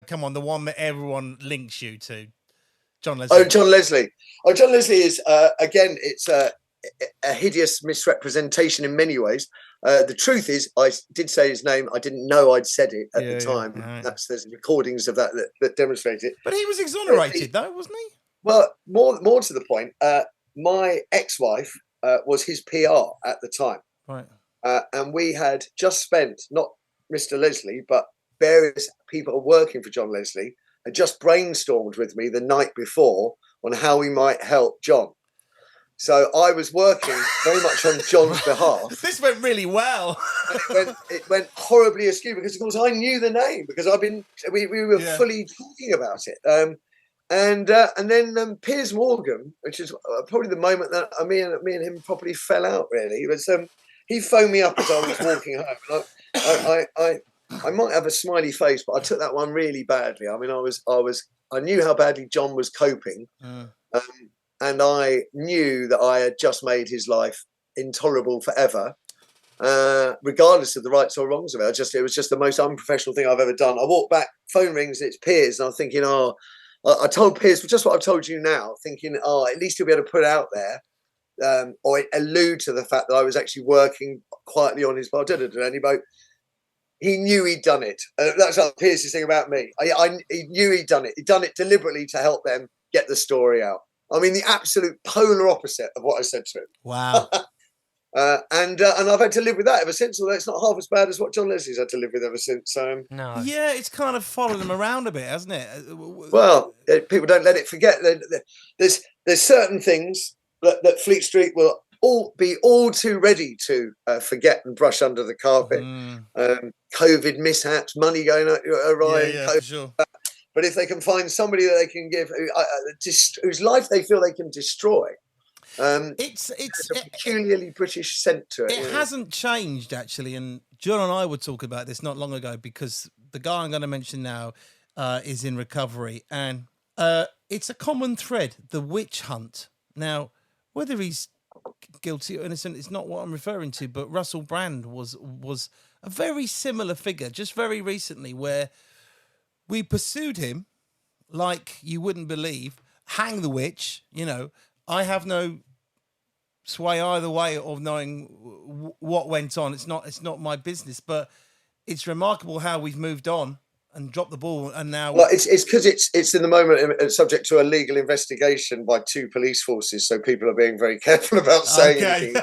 come on, the one that everyone links you to, John Leslie. Oh, John Leslie. Oh, John Leslie is again, it's a hideous misrepresentation in many ways. The truth is, I did say his name. I didn't know I'd said it at the time. Yeah. There's recordings of that demonstrate it. But he was exonerated, though, wasn't he? Well, more to the point, my ex-wife was his PR at the time. Right. And we had just spent, not Mr. Leslie, but various people working for John Leslie had just brainstormed with me the night before on how we might help John. So I was working very much on John's behalf. This went really well. It went horribly askew because, of course, I knew the name because we were fully talking about it. And then Piers Morgan, which is probably the moment that me and him properly fell out. Really, was he phoned me up as I was walking home. I might have a smiley face, but I took that one really badly. I mean, I knew how badly John was coping. And I knew that I had just made his life intolerable forever, regardless of the rights or wrongs of it. It was just the most unprofessional thing I've ever done. I walked back, phone rings, it's Piers, and I'm thinking, I told Piers just what I've told you now, thinking, at least he'll be able to put it out there, or allude to the fact that I was actually working quietly on his bar. He knew he'd done it. That's what Piers' thing about me. He knew he'd done it. He'd done it deliberately to help them get the story out. I mean, the absolute polar opposite of what I said to him. Wow. And I've had to live with that ever since, although it's not half as bad as what John Leslie's had to live with ever since. No. Yeah, it's kind of followed him around a bit, hasn't it? Well, people don't let it forget. There's certain things that Fleet Street will be all too ready to forget and brush under the carpet. COVID mishaps, money going awry. Yeah, for sure. But if they can find somebody that they can give, whose life they feel they can destroy, it's a peculiarly British scent to it. It hasn't changed, actually. And John and I were talking about this not long ago because the guy I'm going to mention now is in recovery. And it's a common thread, the witch hunt. Now, whether he's guilty or innocent, it's not what I'm referring to. But Russell Brand was a very similar figure just very recently where we pursued him like you wouldn't believe. Hang the witch, I have no sway either way of knowing what went on. It's not my business, but it's remarkable how we've moved on and dropped the ball. And now, well, it's because it's in the moment subject to a legal investigation by two police forces, so people are being very careful about saying anything.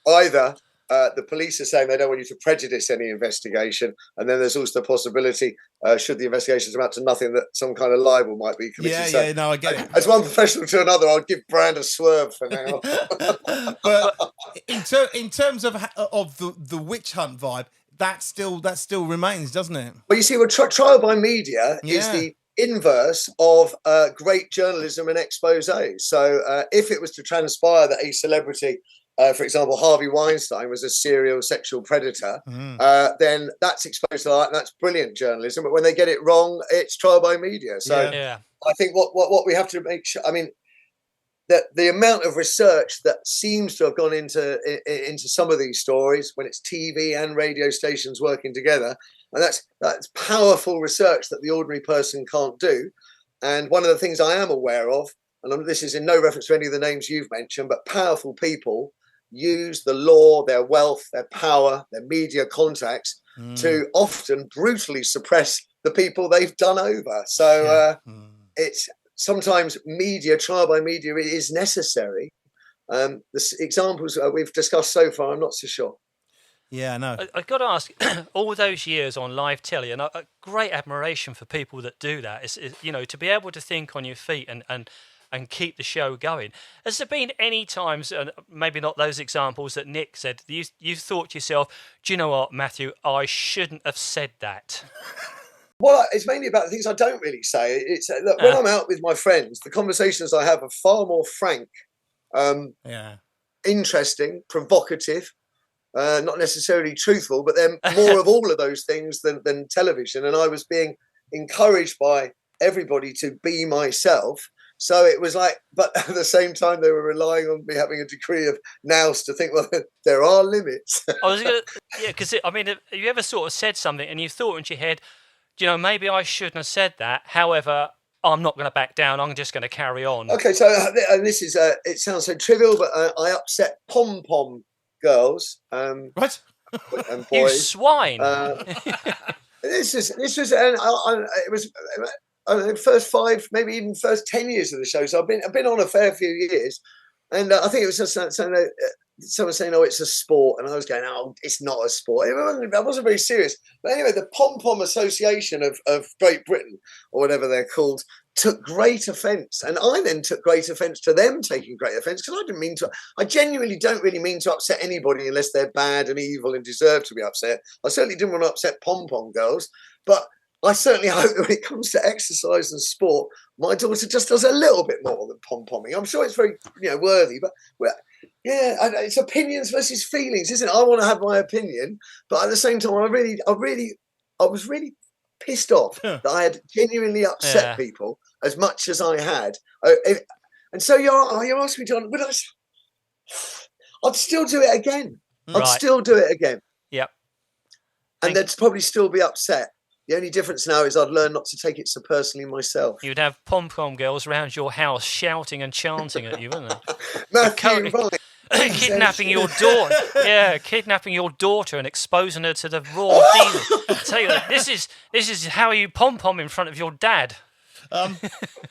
Either the police are saying they don't want you to prejudice any investigation, and then there's also the possibility, should the investigations amount to nothing, that some kind of libel might be committed. I get it. As one professional to another, I'll give Brand a swerve for now. But in terms of the witch hunt vibe, that still remains, doesn't it? Well, you see, trial by media is the inverse of great journalism and expose. So if it was to transpire that a celebrity, for example, Harvey Weinstein was a serial sexual predator, then that's exposed to that, and that's brilliant journalism. But when they get it wrong, it's trial by media. So I think what we have to make sure, I mean, that the amount of research that seems to have gone into some of these stories when it's TV and radio stations working together, and that's powerful research that the ordinary person can't do. And one of the things I am aware of, and this is in no reference to any of the names you've mentioned, but powerful people use the law, their wealth, their power, their media contacts to often brutally suppress the people they've done over. So it's sometimes trial by media is necessary. The examples we've discussed so far, I'm not so sure. Yeah, I know. I've got to ask, all those years on live telly, and a great admiration for people that do that, is to be able to think on your feet and keep the show going. Has there been any times, and maybe not those examples that Nick said, you thought to yourself, do you know what, Matthew, I shouldn't have said that? Well, it's mainly about the things I don't really say. It's look, when I'm out with my friends, the conversations I have are far more frank, interesting, provocative, not necessarily truthful, but they're more of all of those things than television. And I was being encouraged by everybody to be myself. So it was like, but at the same time, they were relying on me having a degree of nous to think, well, there are limits. I was going to, because have you ever sort of said something and you thought in your head, maybe I shouldn't have said that. However, I'm not going to back down. I'm just going to carry on. Okay, so and this is it sounds so trivial, but I upset pom-pom girls What? and boys. You swine. This was and it was the first 5, maybe even first 10 years of the show. So I've been on a fair few years, and I think it was just someone saying, "Oh, it's a sport," and I was going, "Oh, it's not a sport." I wasn't very serious. But anyway, the Pom Pom Association of Great Britain, or whatever they're called, took great offence, and I then took great offence to them taking great offence, because I didn't mean to. I genuinely don't really mean to upset anybody unless they're bad and evil and deserve to be upset. I certainly didn't want to upset pom pom girls, but I certainly hope that when it comes to exercise and sport, my daughter just does a little bit more than pom pomming. I'm sure it's very worthy, but it's opinions versus feelings, isn't it? I want to have my opinion, but at the same time, I was really pissed off that I had genuinely upset people as much as I had. And so you're asking me, John, I'd still do it again. I'd still do it again. Yep. And they'd probably still be upset. The only difference now is I'd learn not to take it so personally myself. You'd have pom-pom girls around your house shouting and chanting at you, wouldn't they? Matthew Wright. Kidnapping your daughter. Yeah, kidnapping your daughter and exposing her to the raw deal. I tell you, this is how you pom-pom in front of your dad.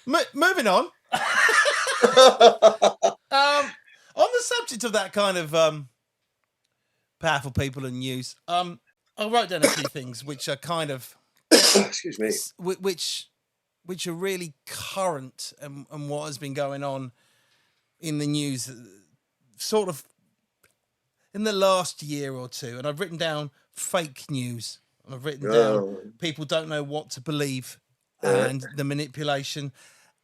Moving on. On the subject of that kind of powerful people and news, I wrote down a few things which are kind of excuse me, which are really current and what has been going on in the news, sort of in the last year or two. And I've written down fake news. And I've written down people don't know what to believe and the manipulation.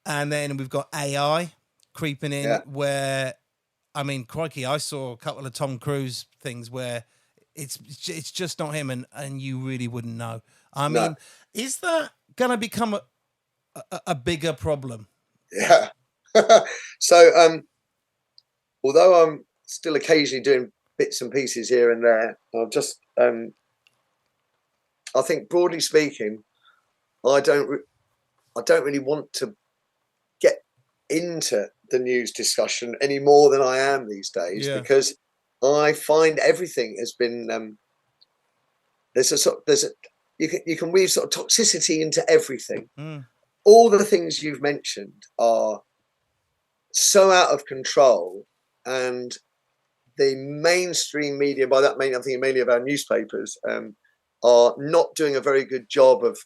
And then we've got AI creeping in where, I mean, crikey, I saw a couple of Tom Cruise things where it's just not him and you really wouldn't know. I mean, is that going to become a bigger problem? Yeah. So, although I'm still occasionally doing bits and pieces here and there, I've just, I think broadly speaking, I don't really want to get into the news discussion any more than I am these days, because I find everything has been, you can weave sort of toxicity into everything. All the things you've mentioned are so out of control, and the mainstream media, by that I mean I'm thinking mainly of our newspapers, are not doing a very good job of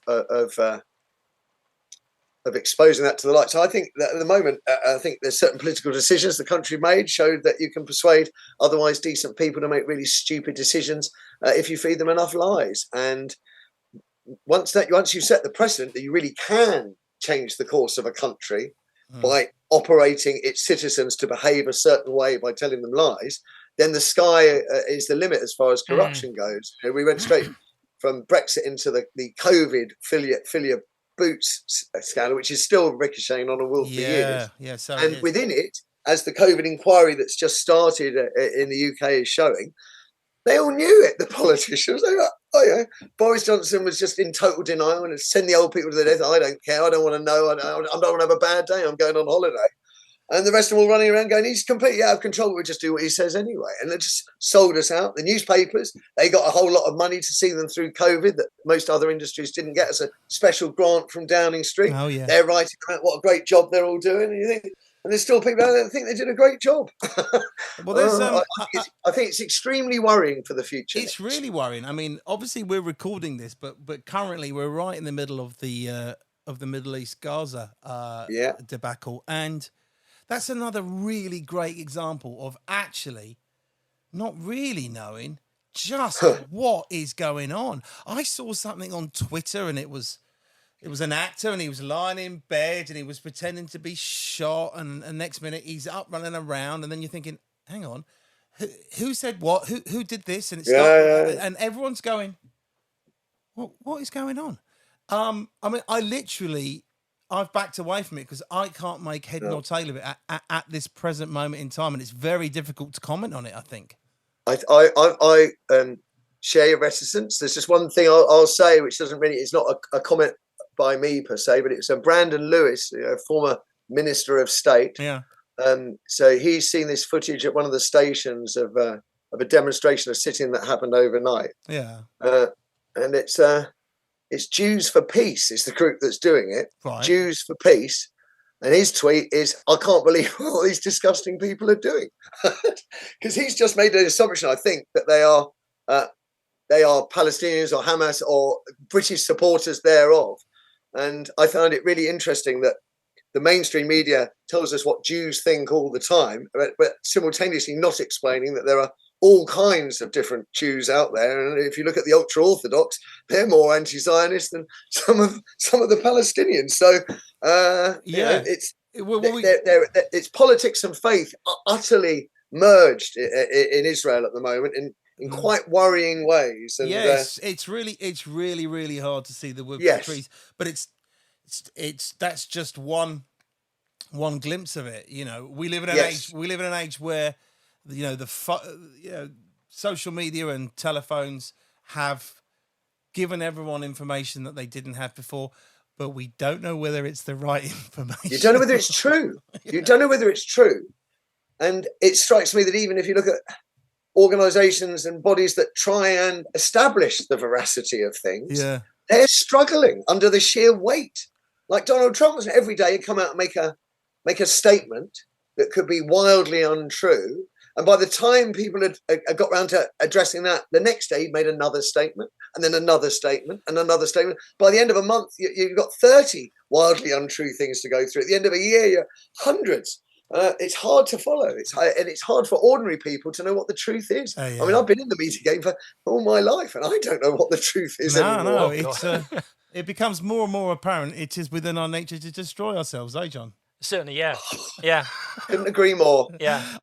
exposing that to the light. So I think that at the moment, I think there's certain political decisions the country made showed that you can persuade otherwise decent people to make really stupid decisions if you feed them enough lies. And once you set the precedent that you really can change the course of a country by operating its citizens to behave a certain way by telling them lies, then the sky is the limit as far as corruption goes. We went straight from Brexit into the COVID Filia Boots scandal, which is still ricocheting on a wheel for years. And within it, as the COVID inquiry that's just started in the UK is showing, they all knew it, the politicians. They were like, oh yeah, Boris Johnson was just in total denial and send the old people to the death. I don't care. I don't want to know. I don't want to have a bad day. I'm going on holiday. And the rest of them all running around going, he's completely out of control. We'll just do what he says anyway. And they just sold us out. The newspapers, they got a whole lot of money to see them through COVID that most other industries didn't get as a special grant from Downing Street. Oh, yeah. They're writing about what a great job they're all doing. And you think, and there's still people out there that think they did a great job. Well, there's, I think it's extremely worrying for the future. It's really worrying. I mean, obviously we're recording this, but currently we're right in the middle of the Middle East Gaza debacle, and that's another really great example of actually not really knowing just what is going on. I saw something on Twitter, and it was an actor, and he was lying in bed, and he was pretending to be shot, and next minute he's up running around, and then you're thinking, hang on, who said what? Who did this? And it's and everyone's going, what is going on? I mean, I've backed away from it because I can't make head nor tail of it at this present moment in time, and it's very difficult to comment on it, I think. share your reticence. There's just one thing I'll say, which doesn't really, it's not a comment by me per se, but it's Brandon Lewis, former Minister of State. Yeah. So he's seen this footage at one of the stations of a demonstration of sitting that happened overnight. Yeah. And it's Jews for Peace is the group that's doing it. Right. Jews for Peace. And his tweet is, I can't believe what all these disgusting people are doing. Because he's just made an assumption, I think, that they are Palestinians or Hamas or British supporters thereof. And I found it really interesting that the mainstream media tells us what Jews think all the time, but simultaneously not explaining that there are all kinds of different Jews out there. And if you look at the ultra-Orthodox, they're more anti-Zionist than some of the Palestinians. So, it's politics and faith are utterly merged in Israel at the moment in quite worrying ways. And, yes, it's really, really hard to see the wood for the trees. But that's just one glimpse of it. You know, we live in an age where, you know, social media and telephones have given everyone information that they didn't have before, but we don't know whether it's the right information. You don't know whether it's true. You don't know whether it's true. And it strikes me that even if you look at organizations and bodies that try and establish the veracity of things, they're struggling under the sheer weight. Like Donald Trump was every day he'd come out and make a statement that could be wildly untrue. And by the time people had got around to addressing that, the next day he made another statement and then another statement and another statement. By the end of a month, you've got 30 wildly untrue things to go through. At the end of a year, you're hundreds. It's hard to follow. It's hard for ordinary people to know what the truth is. I mean, I've been in the media game for all my life, and I don't know what the truth is anymore. No, it becomes more and more apparent it is within our nature to destroy ourselves, John? Certainly, yeah. Yeah. Couldn't agree more. Yeah.